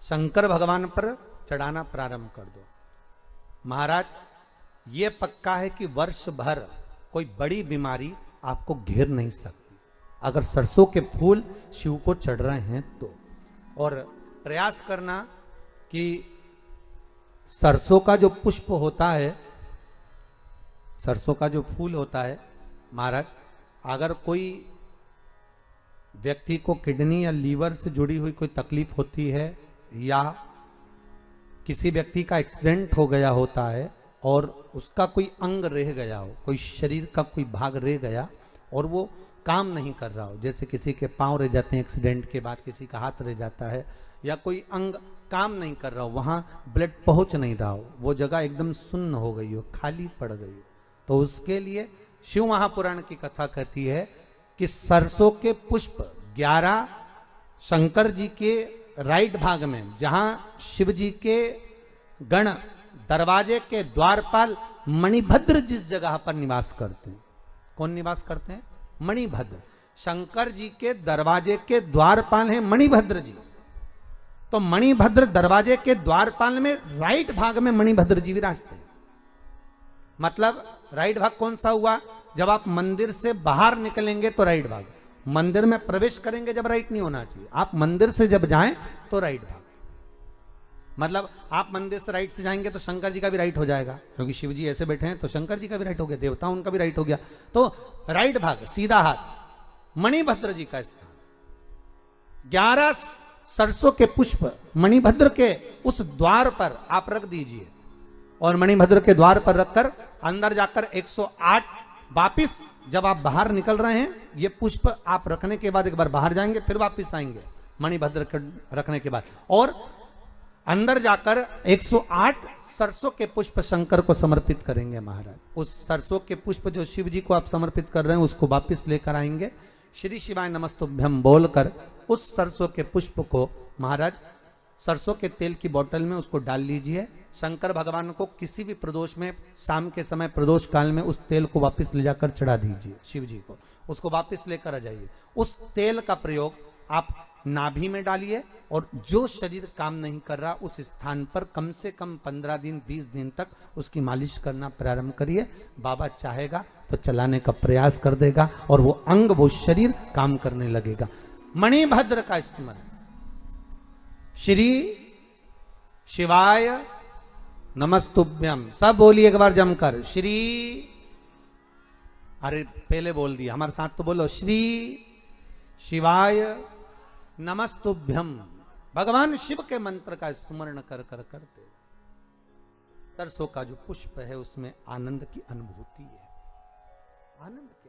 शंकर भगवान पर चढ़ाना प्रारंभ कर दो। महाराज ये पक्का है कि वर्ष भर कोई बड़ी बीमारी आपको घेर नहीं सकती अगर सरसों के फूल शिव को चढ़ रहे हैं तो। और प्रयास करना कि सरसों का जो पुष्प होता है, सरसों का जो फूल होता है महाराज, अगर कोई व्यक्ति को किडनी या लीवर से जुड़ी हुई कोई तकलीफ होती है या किसी व्यक्ति का एक्सीडेंट हो गया होता है और उसका कोई अंग रह गया हो, कोई शरीर का कोई भाग रह गया और वो काम नहीं कर रहा हो, जैसे किसी के पांव रह जाते हैं एक्सीडेंट के बाद, किसी का हाथ रह जाता है या कोई अंग काम नहीं कर रहा हो, वहां ब्लड पहुंच नहीं रहा हो, वो जगह एकदम सुन्न हो गई हो, खाली पड़ गई हो, तो उसके लिए शिव महापुराण की कथा कहती है कि सरसों के पुष्प 11 शंकर जी के राइट भाग में, जहां शिव जी के गण दरवाजे के द्वारपाल मणिभद्र जिस जगह पर निवास करते हैं, कौन निवास करते हैं? मणिभद्र। शंकर जी के दरवाजे के द्वारपाल हैं मणिभद्र जी। तो मणिभद्र दरवाजे के द्वारपाल में राइट भाग में मणिभद्र जी विराजते हैं। मतलब राइट भाग कौन सा हुआ? जब आप मंदिर से बाहर निकलेंगे तो राइट भाग, मंदिर में प्रवेश करेंगे जब राइट नहीं होना चाहिए, आप मंदिर से जब जाएं तो राइट भाग। मतलब आप मंदिर से राइट से जाएंगे तो शंकर जी का भी राइट हो जाएगा, क्योंकि शिव जी ऐसे बैठे हैं तो शंकर जी का भी राइट हो गया, देवता उनका भी राइट हो गया, तो राइट भाग सीधा हाथ मणिभद्र जी का स्थान। 11 सरसों के पुष्प मणिभद्र के उस द्वार पर आप रख दीजिए और मणिभद्र के द्वार पर रखकर अंदर जाकर 108 वापिस जब आप बाहर निकल रहे हैं, ये पुष्प आप रखने के बाद एक बार बाहर जाएंगे फिर वापिस आएंगे मणिभद्र के रखने के बाद, और अंदर जाकर 108 सरसों के पुष्प शंकर को समर्पित करेंगे महाराज। उस सरसों के पुष्प जो शिव जी को आप समर्पित कर रहे हैं उसको वापिस लेकर आएंगे, श्री शिवाय नमस्तुभ्यम बोलकर उस सरसों के पुष्प को महाराज सरसों के तेल की बोतल में उसको डाल लीजिए। शंकर भगवान को किसी भी प्रदोष में शाम के समय प्रदोष काल में उस तेल को वापस ले जाकर चढ़ा दीजिए शिव जी को, उसको वापस लेकर आ जाइए। उस तेल का प्रयोग आप नाभि में डालिए और जो शरीर काम नहीं कर रहा उस स्थान पर कम से कम 15 दिन 20 दिन तक उसकी मालिश करना प्रारंभ करिए। बाबा चाहेगा तो चलाने का प्रयास कर देगा और वो अंग वो शरीर काम करने लगेगा। मणिभद्र का स्मरण, श्री शिवाय नमस्तुभ्यम, सब बोलिए एक बार जमकर, श्री, अरे पहले बोल दिया, हमारे साथ तो बोलो, श्री शिवाय नमस्तुभ्यम। भगवान शिव के मंत्र का स्मरण कर कर करते सरसों का जो पुष्प है उसमें आनंद की अनुभूति है, आनंद की